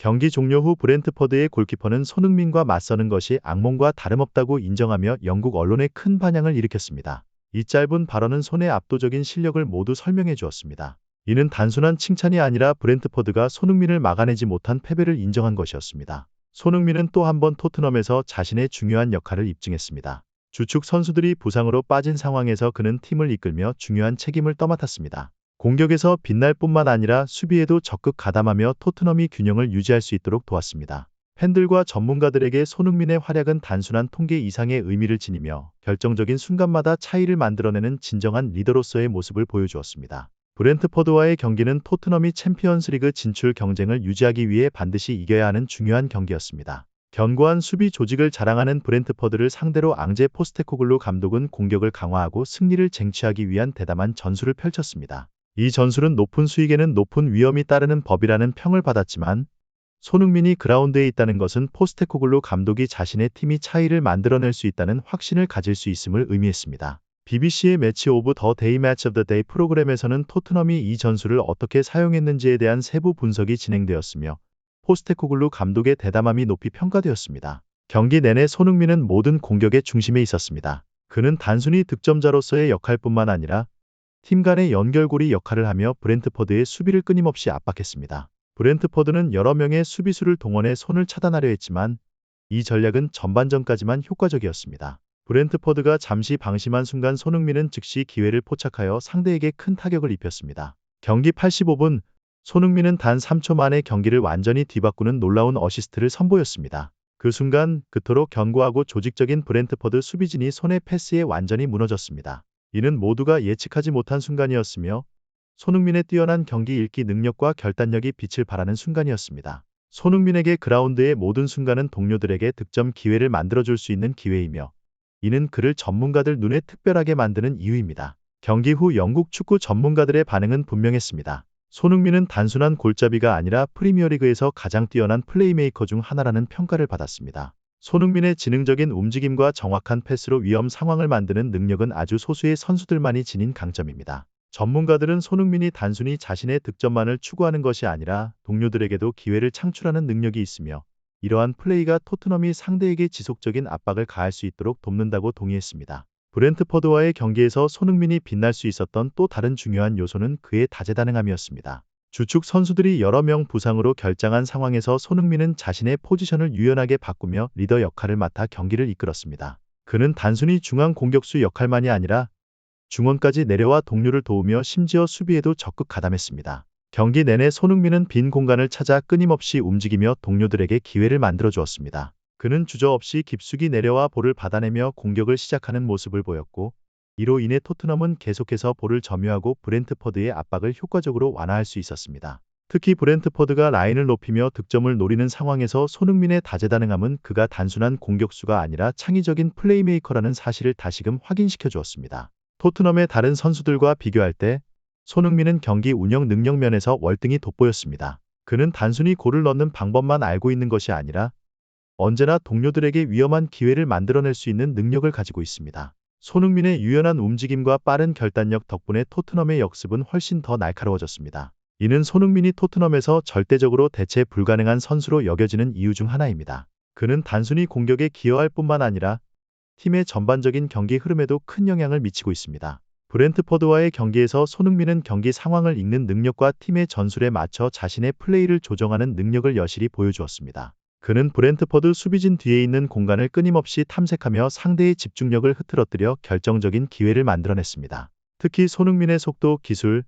경기 종료 후 브렌트퍼드의 골키퍼는 손흥민과 맞서는 것이 악몽과 다름없다고 인정하며 영국 언론에 큰 반향을 일으켰습니다. 이 짧은 발언은 손의 압도적인 실력을 모두 설명해 주었습니다. 이는 단순한 칭찬이 아니라 브렌트퍼드가 손흥민을 막아내지 못한 패배를 인정한 것이었습니다. 손흥민은 또 한 번 토트넘에서 자신의 중요한 역할을 입증했습니다. 주축 선수들이 부상으로 빠진 상황에서 그는 팀을 이끌며 중요한 책임을 떠맡았습니다. 공격에서 빛날 뿐만 아니라 수비에도 적극 가담하며 토트넘이 균형을 유지할 수 있도록 도왔습니다. 팬들과 전문가들에게 손흥민의 활약은 단순한 통계 이상의 의미를 지니며 결정적인 순간마다 차이를 만들어내는 진정한 리더로서의 모습을 보여주었습니다. 브렌트퍼드와의 경기는 토트넘이 챔피언스리그 진출 경쟁을 유지하기 위해 반드시 이겨야 하는 중요한 경기였습니다. 견고한 수비 조직을 자랑하는 브렌트퍼드를 상대로 앙제 포스테코글루 감독은 공격을 강화하고 승리를 쟁취하기 위한 대담한 전술을 펼쳤습니다. 이 전술은 높은 수익에는 높은 위험이 따르는 법이라는 평을 받았지만 손흥민이 그라운드에 있다는 것은 포스테코글루 감독이 자신의 팀이 차이를 만들어낼 수 있다는 확신을 가질 수 있음을 의미했습니다. BBC의 매치 오브 더 데이 매치 오브 더 데이 프로그램에서는 토트넘이 이 전술을 어떻게 사용했는지에 대한 세부 분석이 진행되었으며 포스테코글루 감독의 대담함이 높이 평가되었습니다. 경기 내내 손흥민은 모든 공격의 중심에 있었습니다. 그는 단순히 득점자로서의 역할뿐만 아니라 팀 간의 연결고리 역할을 하며 브렌트퍼드의 수비를 끊임없이 압박했습니다. 브렌트퍼드는 여러 명의 수비수를 동원해 손을 차단하려 했지만 이 전략은 전반전까지만 효과적이었습니다. 브렌트퍼드가 잠시 방심한 순간 손흥민은 즉시 기회를 포착하여 상대에게 큰 타격을 입혔습니다. 경기 85분, 손흥민은 단 3초 만에 경기를 완전히 뒤바꾸는 놀라운 어시스트를 선보였습니다. 그 순간 그토록 견고하고 조직적인 브렌트퍼드 수비진이 손의 패스에 완전히 무너졌습니다. 이는 모두가 예측하지 못한 순간이었으며 손흥민의 뛰어난 경기 읽기 능력과 결단력이 빛을 발하는 순간이었습니다. 손흥민에게 그라운드의 모든 순간은 동료들에게 득점 기회를 만들어줄 수 있는 기회이며 이는 그를 전문가들 눈에 특별하게 만드는 이유입니다. 경기 후 영국 축구 전문가들의 반응은 분명했습니다. 손흥민은 단순한 골잡이가 아니라 프리미어리그에서 가장 뛰어난 플레이메이커 중 하나라는 평가를 받았습니다. 손흥민의 지능적인 움직임과 정확한 패스로 위험 상황을 만드는 능력은 아주 소수의 선수들만이 지닌 강점입니다. 전문가들은 손흥민이 단순히 자신의 득점만을 추구하는 것이 아니라 동료들에게도 기회를 창출하는 능력이 있으며 이러한 플레이가 토트넘이 상대에게 지속적인 압박을 가할 수 있도록 돕는다고 동의했습니다. 브렌트퍼드와의 경기에서 손흥민이 빛날 수 있었던 또 다른 중요한 요소는 그의 다재다능함이었습니다. 주축 선수들이 여러 명 부상으로 결장한 상황에서 손흥민은 자신의 포지션을 유연하게 바꾸며 리더 역할을 맡아 경기를 이끌었습니다. 그는 단순히 중앙 공격수 역할만이 아니라 중원까지 내려와 동료를 도우며 심지어 수비에도 적극 가담했습니다. 경기 내내 손흥민은 빈 공간을 찾아 끊임없이 움직이며 동료들에게 기회를 만들어 주었습니다. 그는 주저없이 깊숙이 내려와 볼을 받아내며 공격을 시작하는 모습을 보였고 이로 인해 토트넘은 계속해서 볼을 점유하고 브렌트퍼드의 압박을 효과적으로 완화할 수 있었습니다. 특히 브렌트퍼드가 라인을 높이며 득점을 노리는 상황에서 손흥민의 다재다능함은 그가 단순한 공격수가 아니라 창의적인 플레이메이커라는 사실을 다시금 확인시켜 주었습니다. 토트넘의 다른 선수들과 비교할 때 손흥민은 경기 운영 능력 면에서 월등히 돋보였습니다. 그는 단순히 골을 넣는 방법만 알고 있는 것이 아니라 언제나 동료들에게 위험한 기회를 만들어낼 수 있는 능력을 가지고 있습니다. 손흥민의 유연한 움직임과 빠른 결단력 덕분에 토트넘의 역습은 훨씬 더 날카로워졌습니다. 이는 손흥민이 토트넘에서 절대적으로 대체 불가능한 선수로 여겨지는 이유 중 하나입니다. 그는 단순히 공격에 기여할 뿐만 아니라 팀의 전반적인 경기 흐름에도 큰 영향을 미치고 있습니다. 브렌트퍼드와의 경기에서 손흥민은 경기 상황을 읽는 능력과 팀의 전술에 맞춰 자신의 플레이를 조정하는 능력을 여실히 보여주었습니다. 그는 브렌트퍼드 수비진 뒤에 있는 공간을 끊임없이 탐색하며 상대의 집중력을 흐트러뜨려 결정적인 기회를 만들어냈습니다. 특히 손흥민의 속도, 기술,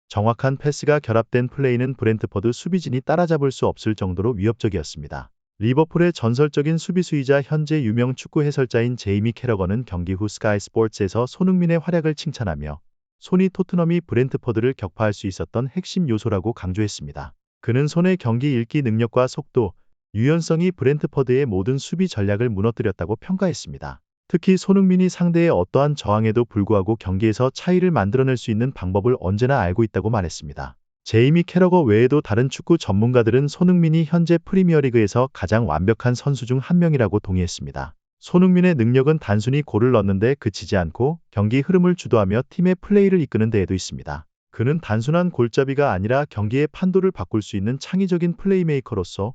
정확한 패스가 결합된 플레이는 브렌트퍼드 수비진이 따라잡을 수 없을 정도로 위협적이었습니다. 리버풀의 전설적인 수비수이자 현재 유명 축구 해설자인 제이미 캐러건은 경기 후 스카이 스포츠에서 손흥민의 활약을 칭찬하며 손이 토트넘이 브렌트퍼드를 격파할 수 있었던 핵심 요소라고 강조했습니다. 그는 손의 경기 읽기 능력과 속도, 유연성이 브렌트퍼드의 모든 수비 전략을 무너뜨렸다고 평가했습니다. 특히 손흥민이 상대의 어떠한 저항에도 불구하고 경기에서 차이를 만들어낼 수 있는 방법을 언제나 알고 있다고 말했습니다. 제이미 캐러거 외에도 다른 축구 전문가들은 손흥민이 현재 프리미어리그에서 가장 완벽한 선수 중 한 명이라고 동의했습니다. 손흥민의 능력은 단순히 골을 넣는데 그치지 않고 경기 흐름을 주도하며 팀의 플레이를 이끄는 데에도 있습니다. 그는 단순한 골잡이가 아니라 경기의 판도를 바꿀 수 있는 창의적인 플레이메이커로서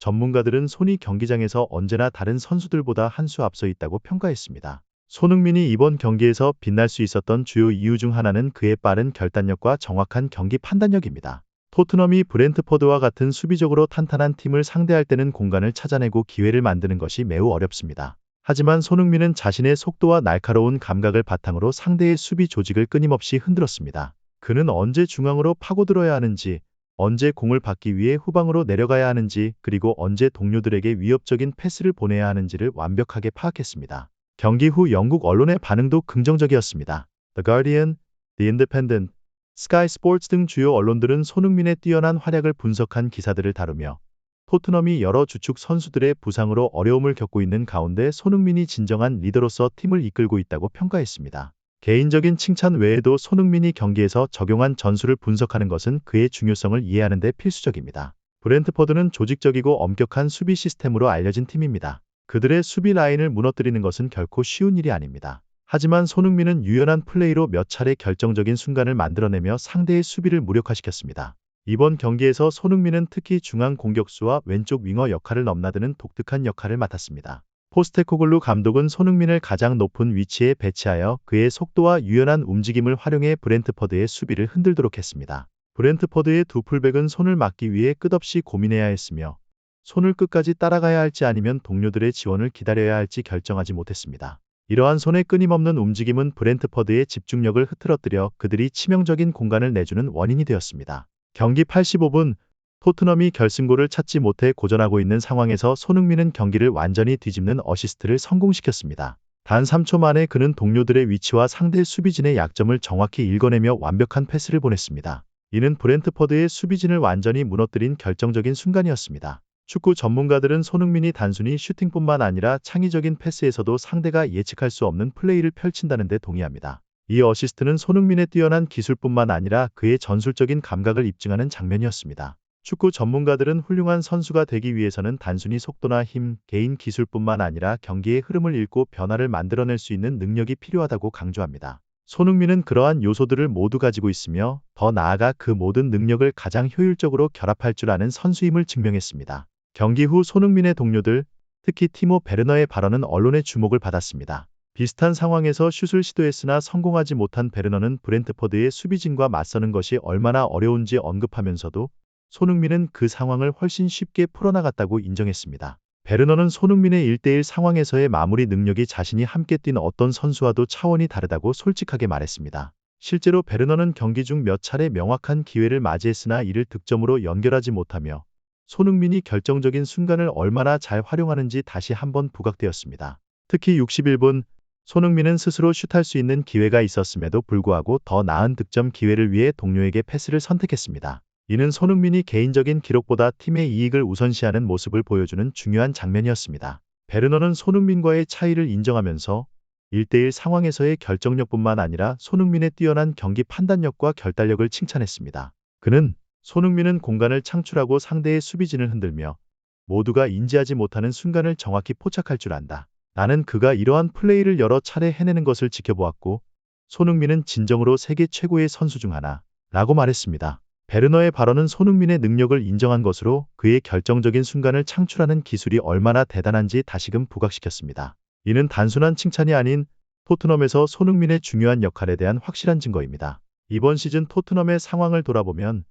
전문가들은 손이 경기장에서 언제나 다른 선수들보다 한 수 앞서 있다고 평가했습니다. 손흥민이 이번 경기에서 빛날 수 있었던 주요 이유 중 하나는 그의 빠른 결단력과 정확한 경기 판단력입니다. 토트넘이 브렌트포드와 같은 수비적으로 탄탄한 팀을 상대할 때는 공간을 찾아내고 기회를 만드는 것이 매우 어렵습니다. 하지만 손흥민은 자신의 속도와 날카로운 감각을 바탕으로 상대의 수비 조직을 끊임없이 흔들었습니다. 그는 언제 중앙으로 파고들어야 하는지, 언제 공을 받기 위해 후방으로 내려가야 하는지, 그리고 언제 동료들에게 위협적인 패스를 보내야 하는지를 완벽하게 파악했습니다. 경기 후 영국 언론의 반응도 긍정적이었습니다. The Guardian, The Independent, 스카이 스포츠 등 주요 언론들은 손흥민의 뛰어난 활약을 분석한 기사들을 다루며 토트넘이 여러 주축 선수들의 부상으로 어려움을 겪고 있는 가운데 손흥민이 진정한 리더로서 팀을 이끌고 있다고 평가했습니다. 개인적인 칭찬 외에도 손흥민이 경기에서 적용한 전술을 분석하는 것은 그의 중요성을 이해하는 데 필수적입니다. 브렌트포드는 조직적이고 엄격한 수비 시스템으로 알려진 팀입니다. 그들의 수비 라인을 무너뜨리는 것은 결코 쉬운 일이 아닙니다. 하지만 손흥민은 유연한 플레이로 몇 차례 결정적인 순간을 만들어내며 상대의 수비를 무력화시켰습니다. 이번 경기에서 손흥민은 특히 중앙 공격수와 왼쪽 윙어 역할을 넘나드는 독특한 역할을 맡았습니다. 포스테코글루 감독은 손흥민을 가장 높은 위치에 배치하여 그의 속도와 유연한 움직임을 활용해 브렌트포드의 수비를 흔들도록 했습니다. 브렌트포드의 두 풀백은 손을 막기 위해 끝없이 고민해야 했으며 손을 끝까지 따라가야 할지 아니면 동료들의 지원을 기다려야 할지 결정하지 못했습니다. 이러한 손의 끊임없는 움직임은 브렌트포드의 집중력을 흐트러뜨려 그들이 치명적인 공간을 내주는 원인이 되었습니다. 경기 85분, 토트넘이 결승골을 찾지 못해 고전하고 있는 상황에서 손흥민은 경기를 완전히 뒤집는 어시스트를 성공시켰습니다. 단 3초 만에 그는 동료들의 위치와 상대 수비진의 약점을 정확히 읽어내며 완벽한 패스를 보냈습니다. 이는 브렌트포드의 수비진을 완전히 무너뜨린 결정적인 순간이었습니다. 축구 전문가들은 손흥민이 단순히 슈팅뿐만 아니라 창의적인 패스에서도 상대가 예측할 수 없는 플레이를 펼친다는 데 동의합니다. 이 어시스트는 손흥민의 뛰어난 기술뿐만 아니라 그의 전술적인 감각을 입증하는 장면이었습니다. 축구 전문가들은 훌륭한 선수가 되기 위해서는 단순히 속도나 힘, 개인 기술뿐만 아니라 경기의 흐름을 읽고 변화를 만들어낼 수 있는 능력이 필요하다고 강조합니다. 손흥민은 그러한 요소들을 모두 가지고 있으며 더 나아가 그 모든 능력을 가장 효율적으로 결합할 줄 아는 선수임을 증명했습니다. 경기 후 손흥민의 동료들, 특히 티모 베르너의 발언은 언론의 주목을 받았습니다. 비슷한 상황에서 슛을 시도했으나 성공하지 못한 베르너는 브렌트포드의 수비진과 맞서는 것이 얼마나 어려운지 언급하면서도 손흥민은 그 상황을 훨씬 쉽게 풀어나갔다고 인정했습니다. 베르너는 손흥민의 1대1 상황에서의 마무리 능력이 자신이 함께 뛴 어떤 선수와도 차원이 다르다고 솔직하게 말했습니다. 실제로 베르너는 경기 중 몇 차례 명확한 기회를 맞이했으나 이를 득점으로 연결하지 못하며 손흥민이 결정적인 순간을 얼마나 잘 활용하는지 다시 한번 부각되었습니다. 특히 61분, 손흥민은 스스로 슛할 수 있는 기회가 있었음에도 불구하고 더 나은 득점 기회를 위해 동료에게 패스를 선택했습니다. 이는 손흥민이 개인적인 기록보다 팀의 이익을 우선시하는 모습을 보여주는 중요한 장면이었습니다. 베르너는 손흥민과의 차이를 인정하면서 1대1 상황에서의 결정력뿐만 아니라 손흥민의 뛰어난 경기 판단력과 결단력을 칭찬했습니다. 그는 손흥민은 공간을 창출하고 상대의 수비진을 흔들며 모두가 인지하지 못하는 순간을 정확히 포착할 줄 안다. 나는 그가 이러한 플레이를 여러 차례 해내는 것을 지켜보았고 손흥민은 진정으로 세계 최고의 선수 중 하나라고 말했습니다. 베르너의 발언은 손흥민의 능력을 인정한 것으로 그의 결정적인 순간을 창출하는 기술이 얼마나 대단한지 다시금 부각시켰습니다. 이는 단순한 칭찬이 아닌 토트넘에서 손흥민의 중요한 역할에 대한 확실한 증거입니다. 이번 시즌 토트넘의 상황을 돌아보면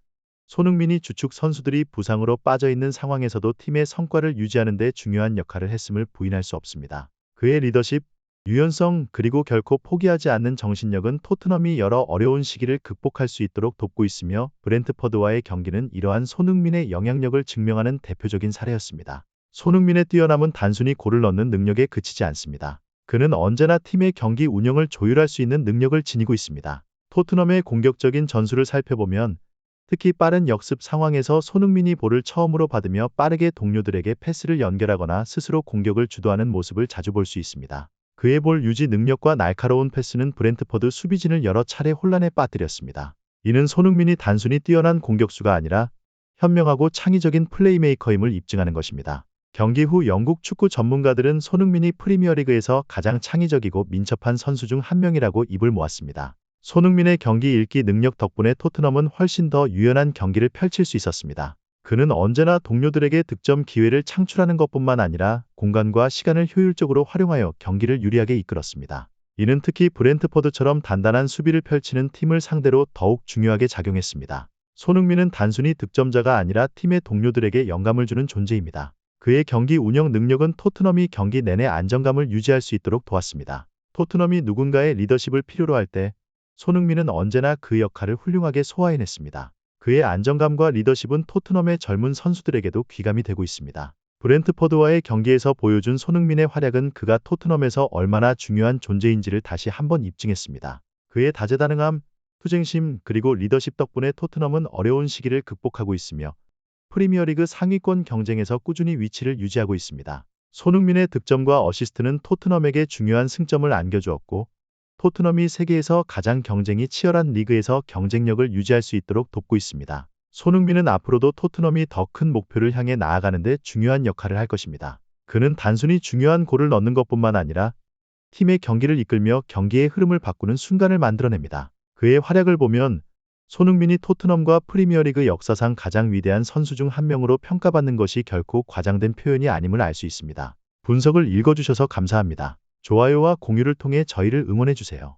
손흥민이 주축 선수들이 부상으로 빠져있는 상황에서도 팀의 성과를 유지하는 데 중요한 역할을 했음을 부인할 수 없습니다. 그의 리더십, 유연성 그리고 결코 포기하지 않는 정신력은 토트넘이 여러 어려운 시기를 극복할 수 있도록 돕고 있으며 브렌트포드와의 경기는 이러한 손흥민의 영향력을 증명하는 대표적인 사례였습니다. 손흥민의 뛰어남은 단순히 골을 넣는 능력에 그치지 않습니다. 그는 언제나 팀의 경기 운영을 조율할 수 있는 능력을 지니고 있습니다. 토트넘의 공격적인 전술을 살펴보면 특히 빠른 역습 상황에서 손흥민이 볼을 처음으로 받으며 빠르게 동료들에게 패스를 연결하거나 스스로 공격을 주도하는 모습을 자주 볼 수 있습니다. 그의 볼 유지 능력과 날카로운 패스는 브렌트포드 수비진을 여러 차례 혼란에 빠뜨렸습니다. 이는 손흥민이 단순히 뛰어난 공격수가 아니라 현명하고 창의적인 플레이메이커임을 입증하는 것입니다. 경기 후 영국 축구 전문가들은 손흥민이 프리미어리그에서 가장 창의적이고 민첩한 선수 중 한 명이라고 입을 모았습니다. 손흥민의 경기 읽기 능력 덕분에 토트넘은 훨씬 더 유연한 경기를 펼칠 수 있었습니다. 그는 언제나 동료들에게 득점 기회를 창출하는 것뿐만 아니라 공간과 시간을 효율적으로 활용하여 경기를 유리하게 이끌었습니다. 이는 특히 브렌트포드처럼 단단한 수비를 펼치는 팀을 상대로 더욱 중요하게 작용했습니다. 손흥민은 단순히 득점자가 아니라 팀의 동료들에게 영감을 주는 존재입니다. 그의 경기 운영 능력은 토트넘이 경기 내내 안정감을 유지할 수 있도록 도왔습니다. 토트넘이 누군가의 리더십을 필요로 할 때 손흥민은 언제나 그 역할을 훌륭하게 소화해냈습니다. 그의 안정감과 리더십은 토트넘의 젊은 선수들에게도 귀감이 되고 있습니다. 브렌트포드와의 경기에서 보여준 손흥민의 활약은 그가 토트넘에서 얼마나 중요한 존재인지를 다시 한번 입증했습니다. 그의 다재다능함, 투쟁심, 그리고 리더십 덕분에 토트넘은 어려운 시기를 극복하고 있으며 프리미어리그 상위권 경쟁에서 꾸준히 위치를 유지하고 있습니다. 손흥민의 득점과 어시스트는 토트넘에게 중요한 승점을 안겨주었고, 토트넘이 세계에서 가장 경쟁이 치열한 리그에서 경쟁력을 유지할 수 있도록 돕고 있습니다. 손흥민은 앞으로도 토트넘이 더 큰 목표를 향해 나아가는 데 중요한 역할을 할 것입니다. 그는 단순히 중요한 골을 넣는 것뿐만 아니라 팀의 경기를 이끌며 경기의 흐름을 바꾸는 순간을 만들어냅니다. 그의 활약을 보면 손흥민이 토트넘과 프리미어리그 역사상 가장 위대한 선수 중 한 명으로 평가받는 것이 결코 과장된 표현이 아님을 알 수 있습니다. 분석을 읽어주셔서 감사합니다. 좋아요와 공유를 통해 저희를 응원해주세요.